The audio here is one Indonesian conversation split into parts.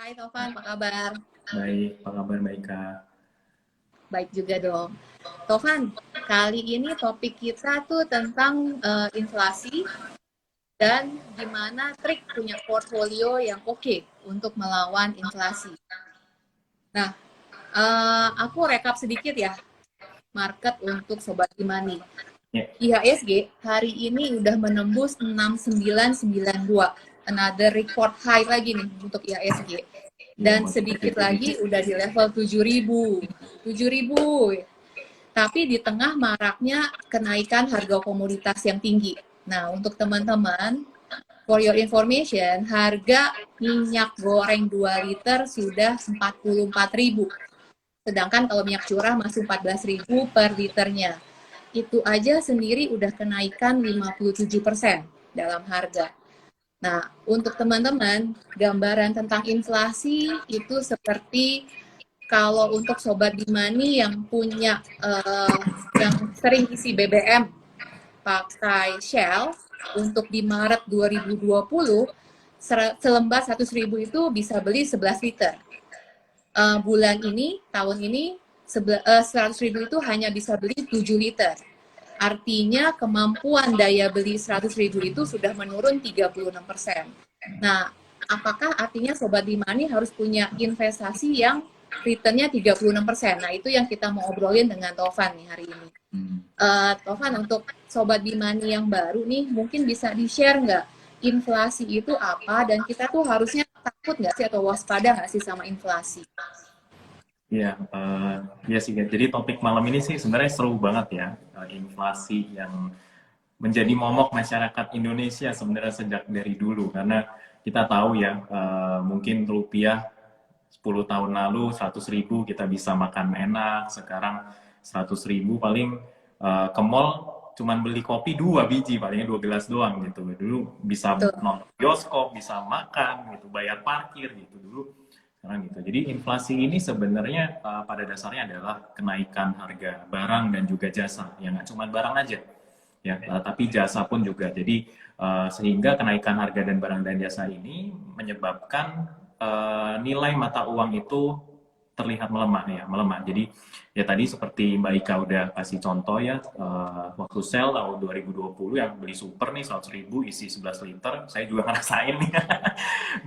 Hai Tovan, apa kabar? Baik, apa kabar Mbak Ika? Baik juga dong. Tovan, kali ini topik kita tuh tentang inflasi dan gimana trik punya portfolio yang oke untuk melawan inflasi. Nah, aku rekap sedikit ya market untuk Sobat Imani. Ya, IHSG hari ini udah menembus 6992, another record high lagi nih untuk IHSG. ya Dan masih sedikit lagi positif. udah di level 7000. 7000. Tapi di tengah maraknya kenaikan harga komoditas yang tinggi. Nah, untuk teman-teman, for your information, harga minyak goreng 2 liter sudah 44.000. Sedangkan kalau minyak curah masih 14.000 per liternya. Itu aja sendiri udah kenaikan 57% dalam harga. Nah, untuk teman-teman, gambaran tentang inflasi itu seperti kalau untuk sobat Bimani yang punya yang sering isi BBM pakai Shell untuk di Maret 2020 selembar 100.000 itu bisa beli 11 liter. Bulan ini, tahun ini 100.000 itu hanya bisa beli 7 liter. Artinya kemampuan daya beli 100.000 itu sudah menurun 36%. Nah, apakah artinya Sobat Dimani harus punya investasi yang returnnya 36%? Nah, itu yang kita mau obrolin dengan Tovan nih hari ini. Hmm. Tovan, untuk Sobat Dimani yang baru nih, mungkin bisa di-share nggak inflasi itu apa dan kita tuh harusnya takut nggak sih atau waspada nggak sih sama inflasi? Ya, ya sih. Jadi topik malam ini sih sebenarnya seru banget ya. Inflasi yang menjadi momok masyarakat Indonesia sebenarnya sejak dari dulu. Karena kita tahu ya, mungkin rupiah 10 tahun lalu 100.000 kita bisa makan enak. Sekarang 100.000 paling ke mall cuman beli kopi 2 biji, palingnya 2 gelas doang gitu. Dulu bisa Tuh. nonton bioskop, bisa makan gitu, bayar parkir gitu dulu. Sekarang gitu. Jadi inflasi ini sebenarnya pada dasarnya adalah kenaikan harga barang dan juga jasa. Ya nggak cuma barang aja, ya, tapi jasa pun juga. Jadi sehingga kenaikan harga dan barang dan jasa ini menyebabkan nilai mata uang itu terlihat melemah ya, melemah. Jadi ya tadi seperti Mbak Ika udah kasih contoh ya, waktu sale tahun 2020 yang beli super nih 100.000 isi 11 liter, saya juga ngerasain nih.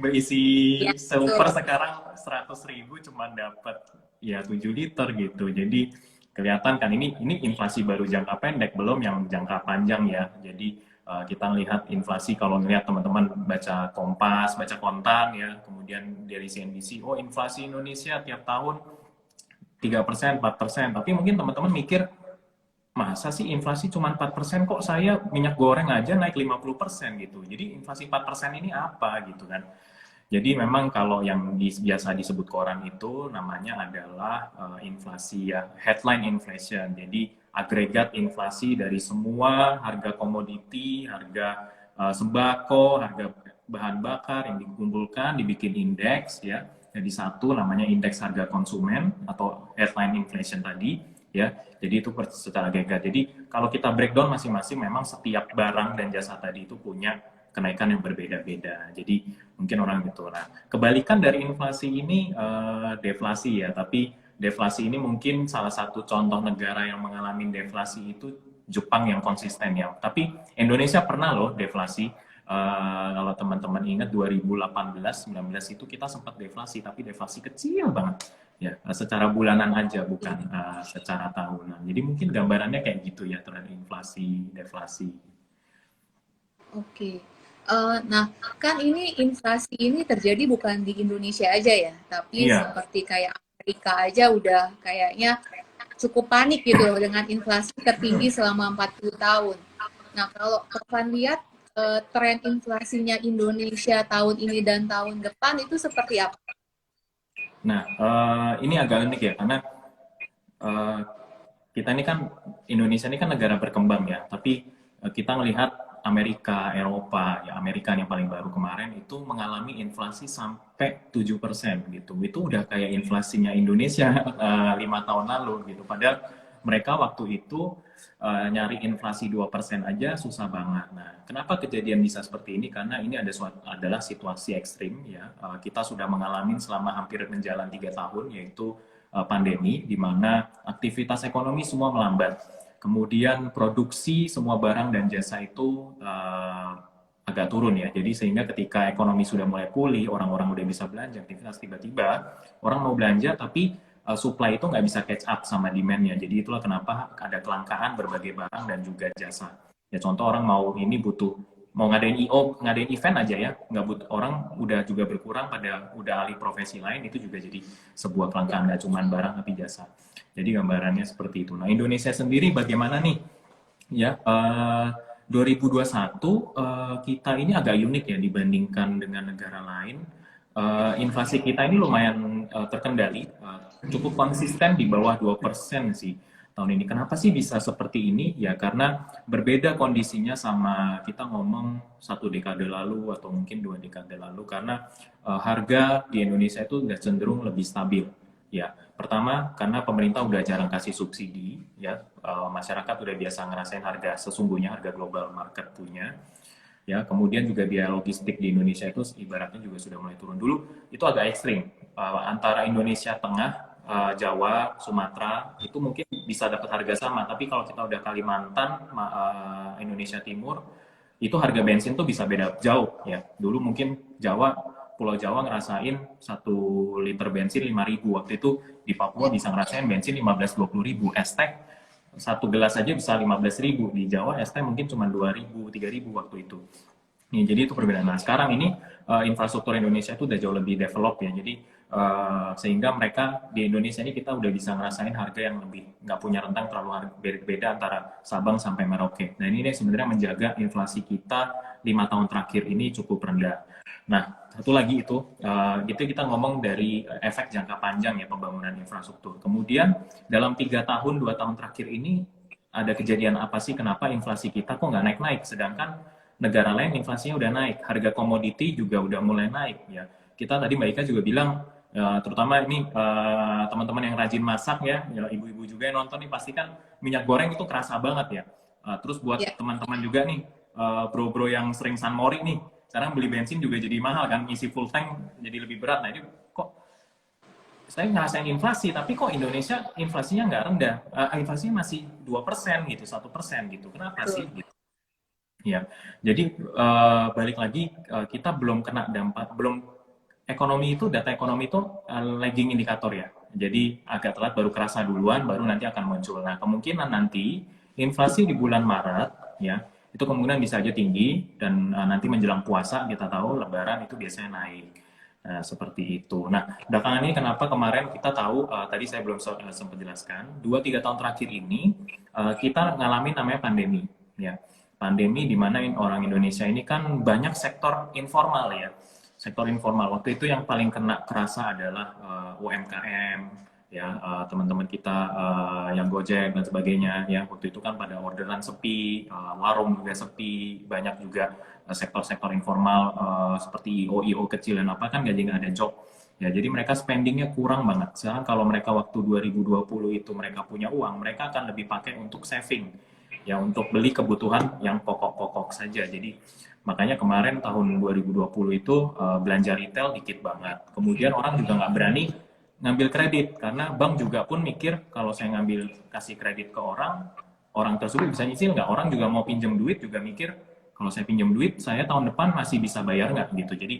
Berisi Ya, super betul. sekarang 100.000 cuma dapat ya 7 liter gitu. Jadi kelihatan kan ini inflasi baru jangka pendek, belum yang jangka panjang ya. Jadi kita lihat inflasi, kalau ngelihat teman-teman baca Kompas, baca Kontan ya, kemudian dari CNBC, oh inflasi Indonesia tiap tahun 3%, 4%. Tapi mungkin teman-teman mikir, masa sih inflasi cuma 4%, kok saya minyak goreng aja naik 50% gitu. Jadi inflasi 4% ini apa gitu kan. Jadi memang kalau yang biasa disebut koran itu namanya adalah inflasi ya, headline inflation. Jadi agregat inflasi dari semua harga komoditi, harga sembako, harga bahan bakar yang dikumpulkan, dibikin indeks ya. Jadi satu namanya indeks harga konsumen atau headline inflation tadi ya. Jadi itu secara agregat. Jadi kalau kita breakdown masing-masing, memang setiap barang dan jasa tadi itu punya kenaikan yang berbeda-beda. Jadi mungkin orang gitu. Nah, kebalikan dari inflasi ini deflasi ya, tapi deflasi ini mungkin salah satu contoh negara yang mengalami deflasi itu Jepang yang konsisten ya. Tapi Indonesia pernah loh deflasi. Kalau teman-teman ingat 2018-19 itu kita sempat deflasi, tapi deflasi kecil banget ya, secara bulanan aja, bukan secara tahunan. Jadi mungkin gambarannya kayak gitu ya terhadap inflasi, deflasi. Oke. Nah, kan ini inflasi ini terjadi bukan di Indonesia aja ya, tapi Iya. seperti kayak Amerika aja udah kayaknya cukup panik gitu loh dengan inflasi tertinggi selama 40 tahun. Nah, kalau Tovan lihat tren inflasinya Indonesia tahun ini dan tahun depan itu seperti apa? Nah, ini agak unik ya, karena eh, kita ini kan, Indonesia ini kan negara berkembang ya, tapi kita melihat Amerika, Eropa, ya Amerika yang paling baru kemarin itu mengalami inflasi sampai 7% gitu. Itu udah kayak inflasinya Indonesia 5 tahun lalu gitu. Padahal mereka waktu itu nyari inflasi 2% aja susah banget. Nah, kenapa kejadian bisa seperti ini? Karena ini adalah situasi ekstrim ya. Kita sudah mengalami selama hampir menjalan 3 tahun, yaitu pandemi, di mana aktivitas ekonomi semua melambat. Kemudian produksi semua barang dan jasa itu agak turun ya. Jadi sehingga ketika ekonomi sudah mulai pulih, orang-orang udah bisa belanja, aktivitas tiba-tiba orang mau belanja tapi supply itu nggak bisa catch up sama demand-nya. Jadi itulah kenapa ada kelangkaan berbagai barang dan juga jasa. Ya contoh orang mau ini butuh mau ngadain IO, ngadain event aja ya, nggak butuh orang udah juga berkurang pada udah alih profesi lain, itu juga jadi sebuah kelangkaan nggak cuma barang tapi jasa. Jadi gambarannya seperti itu. Nah Indonesia sendiri bagaimana nih? Ya 2021 kita ini agak unik ya dibandingkan dengan negara lain. Inflasi kita ini lumayan terkendali, cukup konsisten di bawah 2% sih tahun ini. Kenapa sih bisa seperti ini? Ya karena berbeda kondisinya sama kita ngomong 1 dekade lalu atau mungkin 2 dekade lalu, karena harga di Indonesia itu udah cenderung lebih stabil. Ya, pertama karena pemerintah udah jarang kasih subsidi, ya masyarakat udah biasa ngerasain harga sesungguhnya, harga global market punya. Ya, kemudian juga biaya logistik di Indonesia itu ibaratnya juga sudah mulai turun. Dulu itu agak ekstrim, antara Indonesia Tengah, Jawa, Sumatera itu mungkin bisa dapat harga sama, tapi kalau kita udah Kalimantan, Indonesia Timur, itu harga bensin tuh bisa beda jauh ya. Dulu mungkin Pulau Jawa ngerasain 1 liter bensin 5.000, waktu itu di Papua bisa ngerasain bensin 15-20 ribu, es teh 1 gelas aja bisa 15.000, di Jawa es teh mungkin cuma 2.000, 3.000 waktu itu. Ya, jadi itu perbedaan. Nah sekarang ini infrastruktur Indonesia itu udah jauh lebih develop ya, jadi sehingga mereka di Indonesia ini kita udah bisa ngerasain harga yang lebih nggak punya rentang terlalu beda antara Sabang sampai Merauke. Nah ini sebenarnya menjaga inflasi kita 5 tahun terakhir ini cukup rendah. Nah satu lagi itu kita ngomong dari efek jangka panjang ya pembangunan infrastruktur. Kemudian dalam 3 tahun 2 tahun terakhir ini ada kejadian apa sih, kenapa inflasi kita kok nggak naik-naik, sedangkan negara lain inflasinya udah naik, harga komoditi juga udah mulai naik ya. Kita tadi Mbak Ika juga bilang, terutama ini teman-teman yang rajin masak ya, ibu-ibu juga yang nonton nih pasti kan minyak goreng itu kerasa banget ya. Terus buat teman-teman juga nih, bro-bro yang sering San Mori nih, sekarang beli bensin juga jadi mahal kan, isi full tank jadi lebih berat. Nah ini kok saya ngerasain inflasi, tapi kok Indonesia inflasinya nggak rendah, inflasinya masih 2% gitu, 1% gitu, kenapa sih? Gitu. Ya, jadi balik lagi kita belum kena dampak, ekonomi itu, data ekonomi itu lagging indikator ya, jadi agak telat, baru kerasa duluan, baru nanti akan muncul. Nah kemungkinan nanti inflasi di bulan Maret ya, itu kemungkinan bisa aja tinggi, dan nanti menjelang puasa kita tahu Lebaran itu biasanya naik. Nah, seperti itu. Nah, belakangan ini kenapa kemarin kita tahu, tadi saya belum sempat jelaskan, 2-3 tahun terakhir ini kita ngalamin namanya pandemi. Ya, pandemi di mana orang Indonesia ini kan banyak sektor informal ya. Sektor informal waktu itu yang paling kena kerasa adalah UMKM. Ya teman-teman kita yang Gojek dan sebagainya ya, waktu itu kan pada orderan sepi, warung juga sepi, banyak juga sektor-sektor informal seperti IO kecil dan apa kan jadi nggak ada job ya, jadi mereka spendingnya kurang banget. Sekarang kalau mereka waktu 2020 itu mereka punya uang, mereka akan lebih pakai untuk saving ya, untuk beli kebutuhan yang pokok-pokok saja. Jadi makanya kemarin tahun 2020 itu belanja retail dikit banget, kemudian orang juga nggak berani ngambil kredit, karena bank juga pun mikir kalau saya kasih kredit ke orang tersebut bisa nyicil nggak, orang juga mau pinjam duit juga mikir kalau saya pinjam duit saya tahun depan masih bisa bayar nggak gitu. Jadi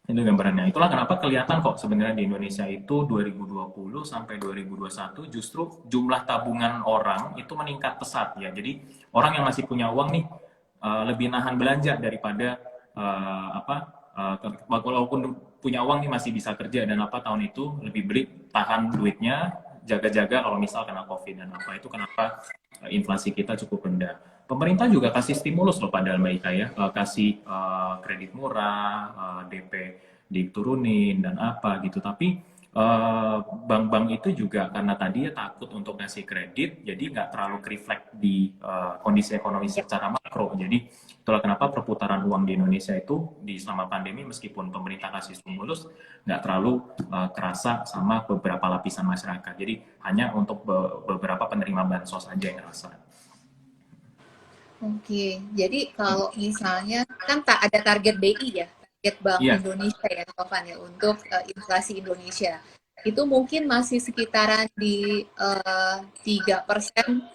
itu gambarannya. Itulah kenapa kelihatan kok sebenarnya di Indonesia itu 2020 sampai 2021 justru jumlah tabungan orang itu meningkat pesat ya. Jadi orang yang masih punya uang nih lebih nahan belanja daripada walaupun punya uang nih masih bisa kerja dan tahun itu lebih beli, tahan duitnya, jaga-jaga kalau misal kena COVID dan itu kenapa inflasi kita cukup rendah. Pemerintah juga kasih stimulus loh padahal Mbak Ika ya, kasih kredit murah, DP diturunin dan gitu, tapi bank-bank itu juga karena tadi ya takut untuk ngasih kredit, jadi nggak terlalu reflect di kondisi ekonomi Ya. secara makro. Jadi itulah kenapa perputaran uang di Indonesia itu di selama pandemi meskipun pemerintah kasih stimulus nggak terlalu kerasa sama beberapa lapisan masyarakat. Jadi hanya untuk beberapa penerima bansos aja yang ngerasa. Oke, jadi kalau misalnya kan tak ada target BI ya, target Bank Iya, Indonesia ya, Tovan ya, untuk inflasi Indonesia. Itu mungkin masih sekitaran di 3%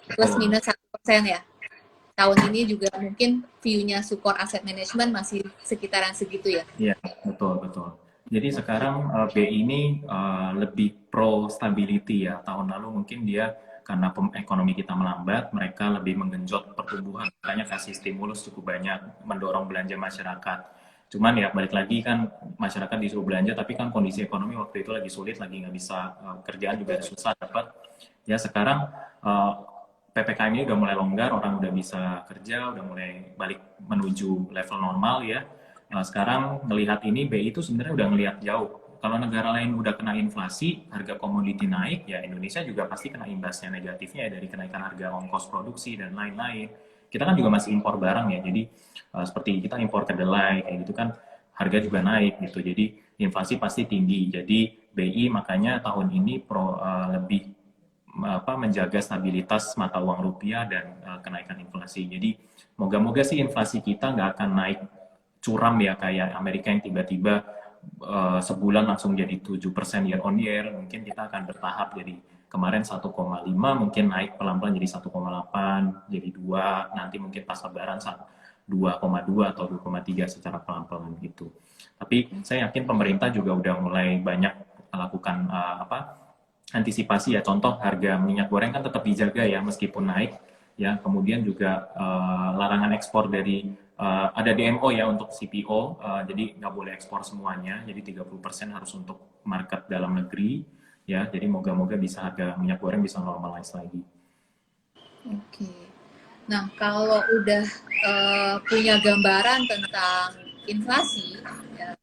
plus betul. minus 1% ya. Tahun ini juga mungkin view-nya Sukor Asset Management masih sekitaran segitu ya. Iya, betul, betul. Jadi Oke. sekarang BI ini lebih pro stability ya. Tahun lalu mungkin dia karena ekonomi kita melambat, mereka lebih menggenjot pertumbuhan. Makanya kasih stimulus cukup banyak, mendorong belanja masyarakat. Cuman ya balik lagi kan masyarakat disuruh belanja, tapi kan kondisi ekonomi waktu itu lagi sulit, lagi nggak bisa kerjaan juga susah dapat. Ya sekarang eh, PPKM ini udah mulai longgar, orang udah bisa kerja, udah mulai balik menuju level normal ya. Sekarang melihat ini BI itu sebenarnya udah ngelihat jauh. Kalau negara lain udah kena inflasi, harga komoditi naik, ya Indonesia juga pasti kena imbasnya negatifnya ya dari kenaikan harga ongkos produksi dan lain-lain. Kita kan juga masih impor barang ya, jadi seperti kita impor kedelai kayak gitu kan harga juga naik gitu. Jadi inflasi pasti tinggi. Jadi BI makanya tahun ini lebih menjaga stabilitas mata uang rupiah dan kenaikan inflasi. Jadi moga-moga sih inflasi kita nggak akan naik curam ya kayak Amerika yang tiba-tiba sebulan langsung jadi 7% year on year. Mungkin kita akan bertahap jadi kemarin 1,5 mungkin naik pelan-pelan jadi 1,8 jadi 2 nanti mungkin pas lebaran 2,2 atau 2,3 secara pelan-pelan gitu. Tapi saya yakin pemerintah juga udah mulai banyak melakukan antisipasi ya. Contoh harga minyak goreng kan tetap dijaga ya meskipun naik ya. Kemudian juga larangan ekspor dari ada DMO ya untuk CPO, jadi nggak boleh ekspor semuanya, jadi 30% harus untuk market dalam negeri, ya, jadi moga-moga bisa harga minyak goreng bisa normalize lagi. Oke. Nah, kalau udah punya gambaran tentang inflasi, ya,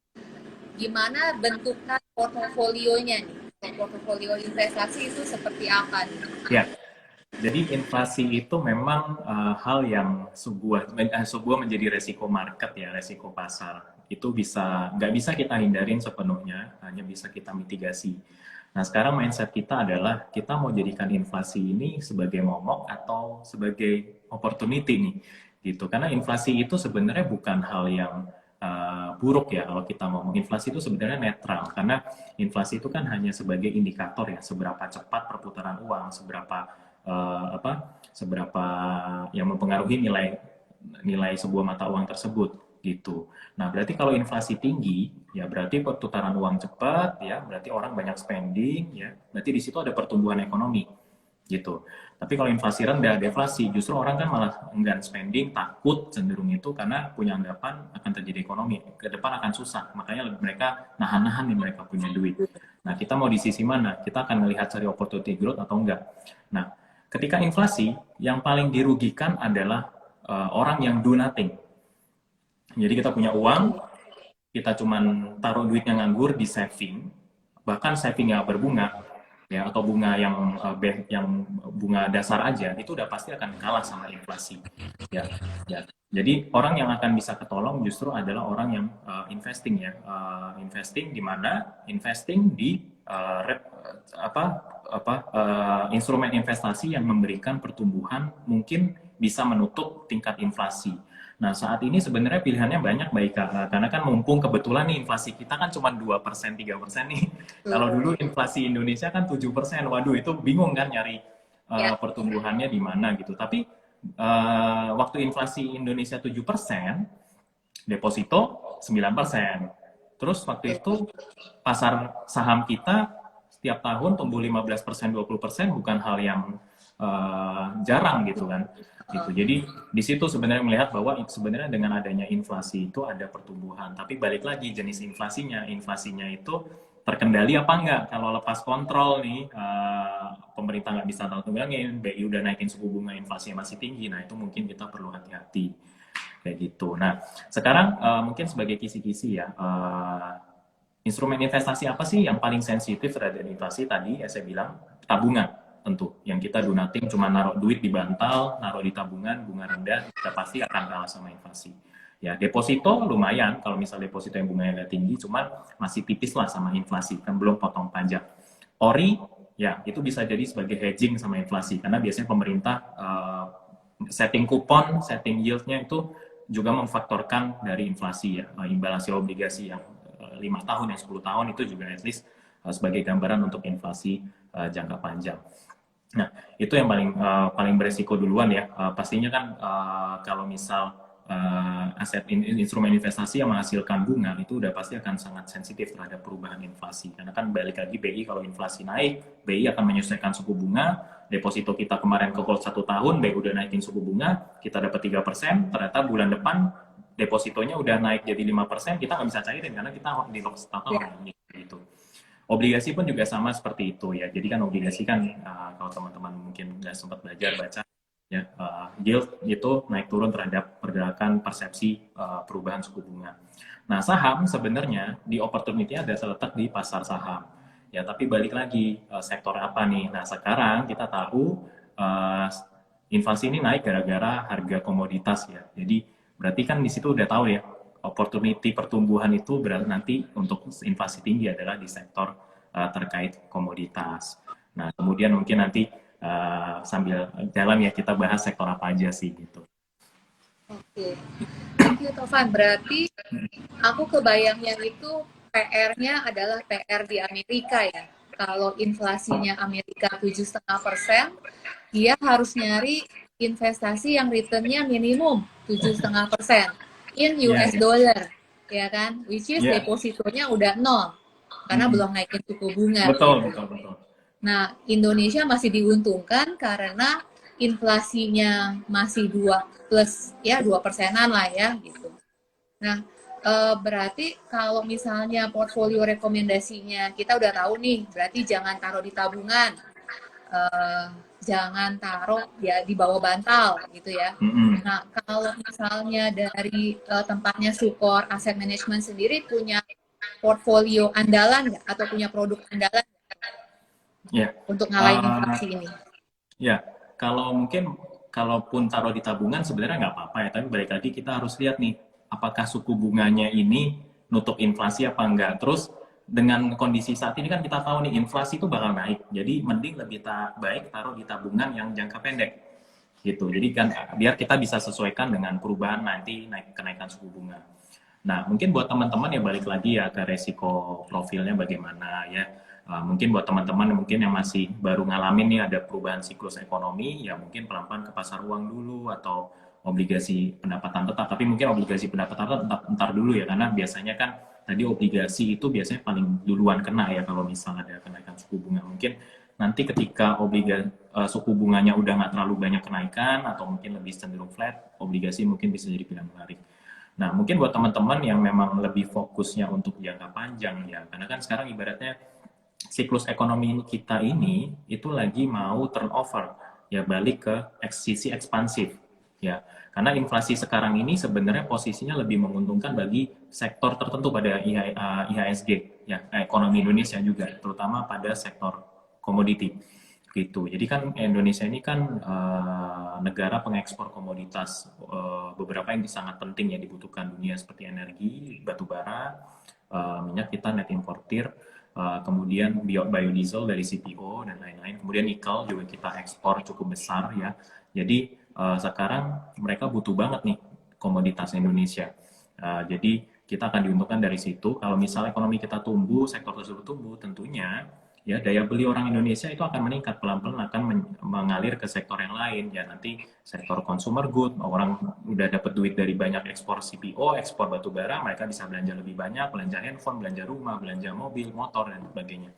gimana bentukan portofolionya nih? Portofolio investasi itu seperti apa nih? Ya, jadi inflasi itu memang hal yang sebuah menjadi resiko market ya, resiko pasar. Itu nggak bisa kita hindarin sepenuhnya, hanya bisa kita mitigasi. Nah, sekarang mindset kita adalah kita mau jadikan inflasi ini sebagai momok atau sebagai opportunity nih, gitu. Karena inflasi itu sebenarnya bukan hal yang buruk ya kalau kita ngomong inflasi itu sebenarnya netral karena inflasi itu kan hanya sebagai indikator ya seberapa cepat perputaran uang, seberapa yang mempengaruhi nilai nilai sebuah mata uang tersebut gitu. Nah, berarti kalau inflasi tinggi, ya berarti perputaran uang cepat, ya berarti orang banyak spending, ya berarti di situ ada pertumbuhan ekonomi gitu. Tapi kalau inflasi rendah, deflasi, justru orang kan malah enggan spending, takut cenderung itu karena punya anggapan akan terjadi ekonomi ke depan akan susah. Makanya mereka nahan-nahan nih mereka punya duit. Nah, kita mau di sisi mana? Kita akan melihat cari opportunity growth atau enggak. Nah, ketika inflasi, yang paling dirugikan adalah orang yang do nothing. Jadi kita punya uang, kita cuman taruh duitnya nganggur di saving, bahkan saving yang berbunga, ya atau bunga yang bunga dasar aja, itu udah pasti akan kalah sama inflasi. Ya, ya. Jadi orang yang akan bisa ketolong justru adalah orang yang investing ya, investing di mana? Investing di instrumen investasi yang memberikan pertumbuhan mungkin bisa menutup tingkat inflasi. Nah, saat ini sebenarnya pilihannya banyak baik karena kan mumpung kebetulan nih inflasi kita kan cuma 2%, 3% nih. Kalau dulu inflasi Indonesia kan 7%. Waduh, itu bingung kan nyari Ya, pertumbuhannya di mana gitu. Tapi waktu inflasi Indonesia 7%, deposito 9%. Terus waktu itu pasar saham kita setiap tahun tumbuh 15%, 20% bukan hal yang jarang gitu kan. Gitu. Jadi di situ sebenarnya melihat bahwa sebenarnya dengan adanya inflasi itu ada pertumbuhan. Tapi balik lagi jenis inflasinya itu terkendali apa enggak? Kalau lepas kontrol nih, pemerintah nggak bisa tanggungin, BI udah naikin suku bunga, inflasinya masih tinggi, nah itu mungkin kita perlu hati-hati kayak gitu. Nah, sekarang mungkin sebagai kisi-kisi ya, Instrumen investasi apa sih yang paling sensitif terhadap inflasi? Tadi ya saya bilang tabungan tentu. Yang kita donating cuma naruh duit di bantal, naruh di tabungan, bunga rendah, kita pasti akan kalah sama inflasi. Ya, deposito lumayan, kalau misal deposito yang bunganya nggak tinggi, cuma masih tipis lah sama inflasi, kan belum potong pajak. Ori, ya itu bisa jadi sebagai hedging sama inflasi, karena biasanya pemerintah setting kupon, setting yieldnya itu juga memfaktorkan dari inflasi ya, imbal hasil obligasi yang 5 tahun, yang 10 tahun itu juga at least sebagai gambaran untuk inflasi jangka panjang. Nah, itu yang paling beresiko duluan ya. Pastinya kan kalau misal aset instrumen investasi yang menghasilkan bunga itu udah pasti akan sangat sensitif terhadap perubahan inflasi. Karena kan balik lagi BI kalau inflasi naik, BI akan menyesuaikan suku bunga. Deposito kita kemarin ke hold 1 tahun, BI udah naikin suku bunga, kita dapat 3%, ternyata bulan depan depositonya udah naik jadi 5%, kita nggak bisa cairin karena kita di lock setahun gitu. Obligasi pun juga sama seperti itu ya. Jadi kan obligasi kan kalau teman-teman mungkin udah sempat belajar baca ya, yield itu naik turun terhadap pergerakan persepsi perubahan suku bunga. Nah, saham sebenarnya di opportunity-nya ada terletak di pasar saham. Ya, tapi balik lagi sektor apa nih? Nah, sekarang kita tahu inflasi ini naik gara-gara harga komoditas ya. Jadi berarti kan di situ udah tahu ya, opportunity pertumbuhan itu berarti nanti untuk inflasi tinggi adalah di sektor terkait komoditas. Nah, kemudian mungkin nanti sambil jalan ya kita bahas sektor apa aja sih gitu. Oke, thank you Tovan. Berarti aku kebayangnya itu PR-nya adalah PR di Amerika ya. Kalau inflasinya Amerika 7,5%, dia harus nyari investasi yang return-nya minimum 7,5% in US dollar, ya kan? Which is depositonya udah nol karena belum naikin suku bunga. Betul, gitu. betul. Nah, Indonesia masih diuntungkan karena inflasinya masih 2%-an lah ya gitu. Nah, berarti kalau misalnya portfolio rekomendasinya kita udah tahu nih, berarti jangan taruh di tabungan, jangan taruh ya di bawah bantal gitu ya. Nah, kalau misalnya dari tempatnya Sukor Asset Management sendiri punya portfolio andalan nggak atau punya produk andalan untuk ngalahin inflasi ini? Ya, kalau mungkin kalaupun taruh di tabungan sebenarnya nggak apa-apa ya, tapi balik lagi kita harus lihat nih, apakah suku bunganya ini nutup inflasi apa enggak. Terus dengan kondisi saat ini kan kita tahu nih inflasi itu bakal naik, jadi mending lebih baik taruh di tabungan yang jangka pendek gitu. Jadi kan biar kita bisa sesuaikan dengan perubahan nanti kenaikan suku bunga. Nah, mungkin buat teman-teman ya balik lagi ya ke resiko profilnya bagaimana ya. Mungkin buat teman-teman mungkin yang masih baru ngalamin nih ada perubahan siklus ekonomi, ya mungkin pelan-pelan ke pasar uang dulu atau obligasi pendapatan tetap. Tapi mungkin obligasi pendapatan tetap entar dulu ya, karena biasanya kan tadi obligasi itu biasanya paling duluan kena ya kalau misalnya ada kenaikan suku bunga. Mungkin nanti ketika suku bunganya udah nggak terlalu banyak kenaikan atau mungkin lebih cenderung flat, obligasi mungkin bisa jadi pilihan menarik. Nah, mungkin buat teman-teman yang memang lebih fokusnya untuk jangka panjang ya, karena kan sekarang ibaratnya siklus ekonomi kita ini itu lagi mau turnover ya, balik ke sisi ekspansif ya, karena inflasi sekarang ini sebenarnya posisinya lebih menguntungkan bagi sektor tertentu pada IHSG ya, ekonomi Indonesia juga, terutama pada sektor komoditi gitu. Jadi kan Indonesia ini kan negara pengekspor komoditas beberapa yang sangat penting ya dibutuhkan dunia seperti energi, batu bara, minyak kita net importir, kemudian biodiesel dari CPO dan lain-lain, kemudian nikel juga kita ekspor cukup besar ya. Jadi sekarang mereka butuh banget nih komoditas Indonesia. Jadi kita akan diuntungkan dari situ. Kalau misalnya ekonomi kita tumbuh, sektor tersebut tumbuh, tentunya ya daya beli orang Indonesia itu akan meningkat, pelan-pelan akan mengalir ke sektor yang lain ya, nanti sektor consumer good, orang udah dapat duit dari banyak ekspor CPO, ekspor batu bara, mereka bisa belanja lebih banyak, belanja handphone, belanja rumah, belanja mobil, motor dan sebagainya.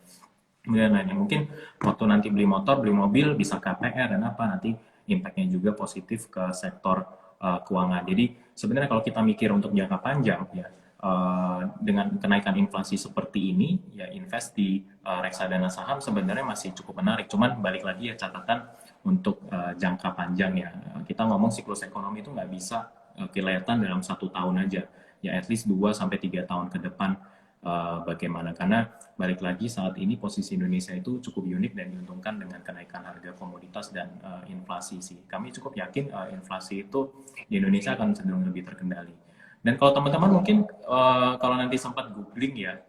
Kemudian lainnya mungkin waktu nanti beli motor, beli mobil bisa KPR dan apa, nanti impactnya juga positif ke sektor keuangan. Jadi sebenarnya kalau kita mikir untuk jangka panjang ya, dengan kenaikan inflasi seperti ini, ya invest di reksadana saham sebenarnya masih cukup menarik. Cuman balik lagi ya catatan untuk jangka panjang ya. Kita ngomong siklus ekonomi itu nggak bisa kelihatan dalam 1 tahun aja. Ya at least 2-3 tahun ke depan bagaimana, karena balik lagi saat ini posisi Indonesia itu cukup unik dan diuntungkan dengan kenaikan harga komoditas dan inflasi sih. Kami cukup yakin inflasi itu di Indonesia akan cenderung lebih terkendali. Dan kalau teman-teman mungkin kalau nanti sempat googling ya,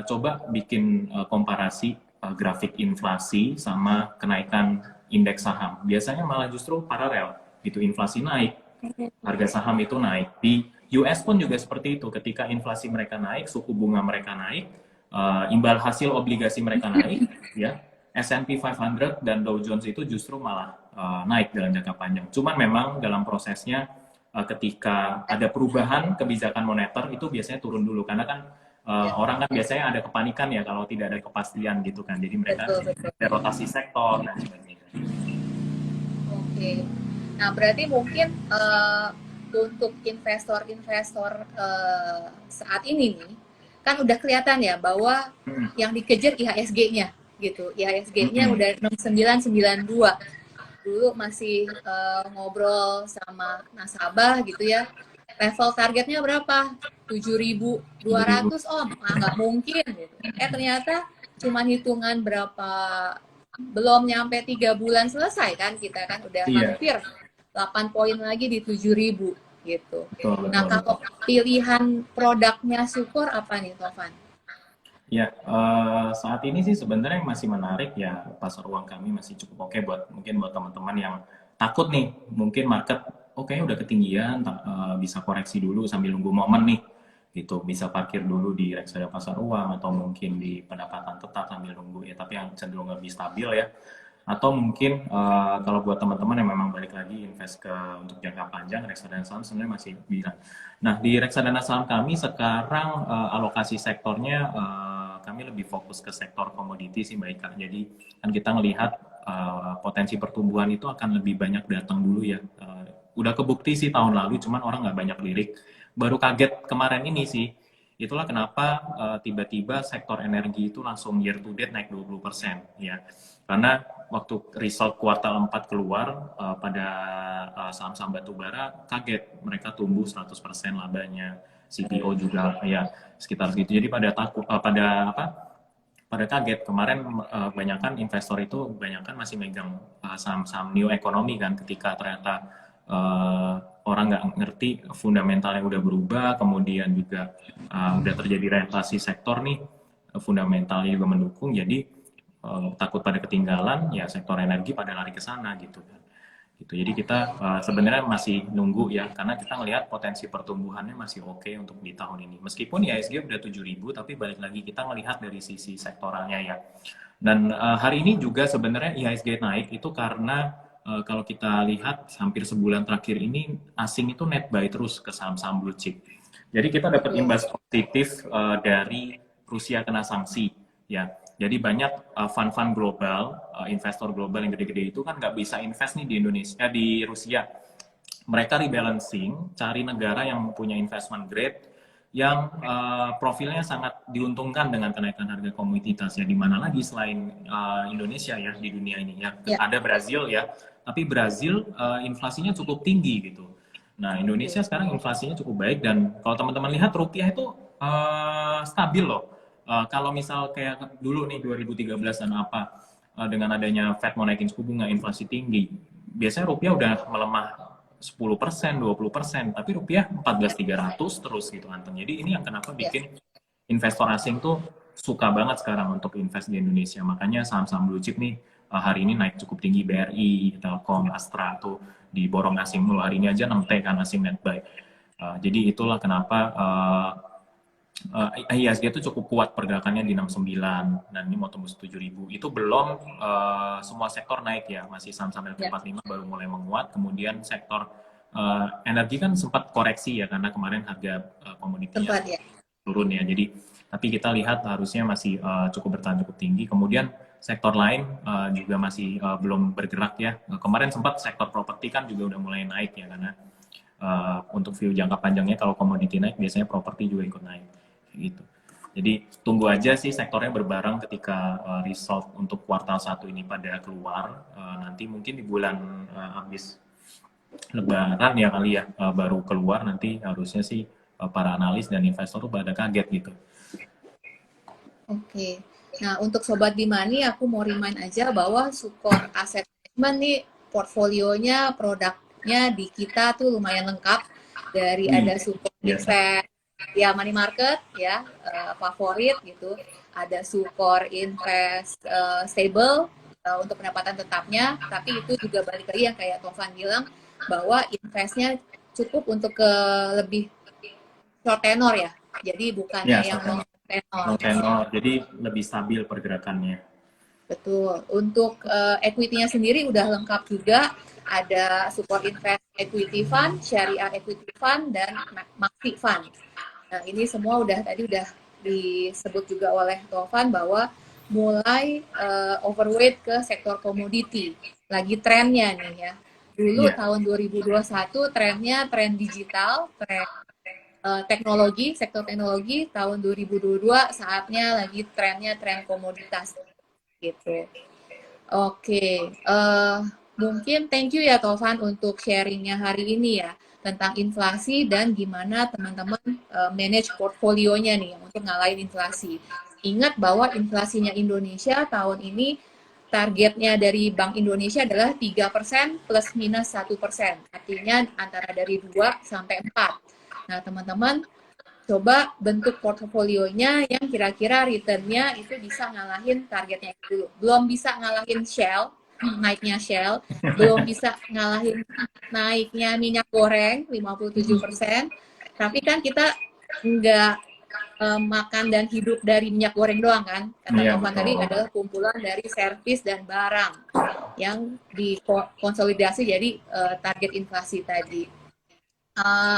coba bikin komparasi grafik inflasi sama kenaikan indeks saham. Biasanya malah justru paralel gitu, inflasi naik, harga saham itu naik. Di US pun juga seperti itu, ketika inflasi mereka naik, suku bunga mereka naik, imbal hasil obligasi mereka naik, ya S&P 500 dan Dow Jones itu justru malah naik dalam jangka panjang. Cuman memang dalam prosesnya ketika ada perubahan kebijakan moneter itu biasanya turun dulu, karena kan orang kan biasanya ada kepanikan ya kalau tidak ada kepastian gitu kan, jadi mereka ada rotasi sektor dan sebagainya. Oke. Nah, berarti mungkin untuk investor-investor saat ini nih, kan udah kelihatan ya bahwa yang dikejar IHSG-nya gitu. IHSG-nya udah 6992. Dulu masih ngobrol sama nasabah gitu ya. Level targetnya berapa? 7.200 om. Nah, nggak mungkin gitu. Ternyata cuma hitungan berapa, belum nyampe 3 bulan selesai kan, kita kan udah hampir 8 poin lagi di 7.000 gitu. Betul, Nah, betul, kalau betul. pilihan produknya Sukor apa nih, Tovan? Ya, saat ini sih sebenarnya masih menarik ya, pasar uang kami masih cukup oke buat mungkin buat teman-teman yang takut nih, mungkin market oke udah ketinggian, bisa koreksi dulu sambil nunggu momen nih, gitu. Bisa parkir dulu di reksadana pasar uang atau mungkin di pendapatan tetap sambil nunggu ya, tapi yang cenderung lebih stabil ya. Atau mungkin kalau buat teman-teman yang memang balik lagi invest ke untuk jangka panjang, reksadana saham sebenarnya masih bilang. Nah, di reksadana saham kami sekarang alokasi sektornya kami lebih fokus ke sektor komoditi sih Mbak Ika. Jadi kan kita melihat potensi pertumbuhan itu akan lebih banyak datang dulu ya. Udah kebukti sih tahun lalu, cuman orang nggak banyak lirik. Baru kaget kemarin ini sih. Itulah kenapa tiba-tiba sektor energi itu langsung year to date naik 20% ya. Karena waktu result kuartal 4 keluar pada saham-saham batubara kaget, mereka tumbuh 100% labanya. CPO juga ya sekitar segitu. Jadi pada takut pada kaget kemarin kebanyakan investor itu kebanyakan masih megang saham-saham new economy kan, ketika ternyata orang nggak ngerti fundamentalnya udah berubah, kemudian juga udah terjadi relasi sektor nih, fundamentalnya juga mendukung, jadi takut pada ketinggalan ya sektor energi pada lari ke sana gitu kan. Gitu. Jadi kita sebenarnya masih nunggu ya, karena kita melihat potensi pertumbuhannya masih oke untuk di tahun ini. Meskipun IHSG udah 7.000, tapi balik lagi kita melihat dari sisi sektoralnya ya. Dan hari ini juga sebenarnya IHSG naik itu karena kalau kita lihat hampir sebulan terakhir ini asing itu net buy terus ke saham-saham blue chip. Jadi kita dapat imbas positif dari Rusia kena sanksi ya. Jadi banyak fund-fund global, investor global yang gede-gede itu kan nggak bisa invest nih di Indonesia, di Rusia. Mereka rebalancing, cari negara yang punya investment grade, yang profilnya sangat diuntungkan dengan kenaikan harga komoditas ya. Di mana lagi selain Indonesia ya di dunia ini ya. Ada Brazil ya, tapi Brazil inflasinya cukup tinggi gitu. Nah, Indonesia sekarang inflasinya cukup baik, dan kalau teman-teman lihat rupiah itu stabil loh. Kalau misal kayak dulu nih 2013 dan apa, dengan adanya Fed mau naikin suku bunga, inflasi tinggi, biasanya rupiah udah melemah 10%, 20%, tapi rupiah 14.300 terus gitu Anteng. Jadi ini yang kenapa bikin investor asing tuh suka banget sekarang untuk invest di Indonesia. Makanya saham-saham blue chip nih hari ini naik cukup tinggi, BRI, Telkom, Astra tuh diborong asing mulu. Hari ini aja 6T kan asing net buy. Jadi itulah kenapa IHSG itu cukup kuat pergerakannya di 69 dan ini mau tembus 7.000. Itu belum semua sektor naik ya, masih saham-saham LQ45 baru mulai menguat. Kemudian sektor energi kan sempat koreksi ya karena kemarin harga komoditinya turun ya. Jadi tapi kita lihat harusnya masih cukup bertahan cukup tinggi. Kemudian sektor lain juga masih belum bergerak ya. Kemarin sempat sektor properti kan juga udah mulai naik ya, karena untuk view jangka panjangnya kalau komoditi naik biasanya properti juga ikut naik gitu. Jadi tunggu aja sih sektornya berbareng ketika result untuk kuartal 1 ini pada keluar. Nanti mungkin di bulan habis Lebaran ya kali ya baru keluar, nanti harusnya sih para analis dan investor tuh pada kaget gitu. Oke. Nah, untuk Sobat Bimani, aku mau remind aja bahwa Sukor Asset Management nih, portfolionya, produknya di kita tuh lumayan lengkap. Dari Wih, ada Sukor biasa. Invest, ya money market, ya, favorit gitu. Ada Sukor Invest Stable, untuk pendapatan tetapnya. Tapi itu juga balik lagi yang kayak Tovan bilang, bahwa investnya cukup untuk ke lebih short tenor ya. Jadi bukannya Ya, yang short long tenor. tenor. Long tenor, jadi lebih stabil pergerakannya. Betul. Untuk equity-nya sendiri udah lengkap juga. Ada support invest equity fund, syariah equity fund, dan maxi fund. Nah, ini semua udah disebut juga oleh Tovan bahwa mulai overweight ke sektor komoditi. Lagi trennya nih ya. Dulu Iya, tahun 2021 trennya tren digital, tren teknologi, sektor teknologi. Tahun 2022 saatnya lagi trennya tren komoditas gitu. Oke, mungkin thank you ya Tovan untuk sharingnya hari ini ya tentang inflasi dan gimana teman-teman manage portfolionya nih untuk ngalahin inflasi. Ingat bahwa inflasinya Indonesia tahun ini targetnya dari Bank Indonesia adalah 3% plus minus 1%. Artinya antara dari 2 sampai 4. Nah, teman-teman coba bentuk portofolionya yang kira-kira returnnya itu bisa ngalahin targetnya itu. Belum bisa ngalahin Shell, naiknya Shell, belum bisa ngalahin naiknya minyak goreng 57%, tapi kan kita nggak makan dan hidup dari minyak goreng doang kan. Kata iya Tovan tadi betul. adalah kumpulan dari servis dan barang yang dikonsolidasi jadi target inflasi tadi.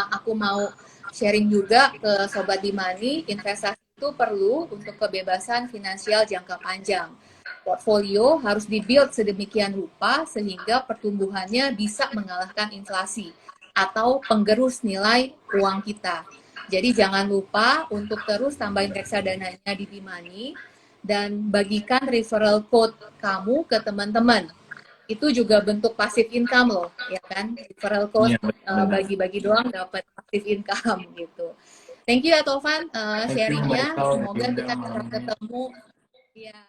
Aku mau sharing juga ke Sobat Dimani, investasi itu perlu untuk kebebasan finansial jangka panjang. Portfolio harus dibuild sedemikian rupa sehingga pertumbuhannya bisa mengalahkan inflasi atau penggerus nilai uang kita. Jadi jangan lupa untuk terus tambahin reksadananya di Bimani dan bagikan referral code kamu ke teman-teman. Itu juga bentuk passive income loh, ya kan? Referral code Iya, benar. bagi-bagi doang dapat passive income gitu. Thank you ya Tovan Thank you Mbak sharingnya. Ito, Semoga Yunda kita bisa malamnya. ketemu. Ya.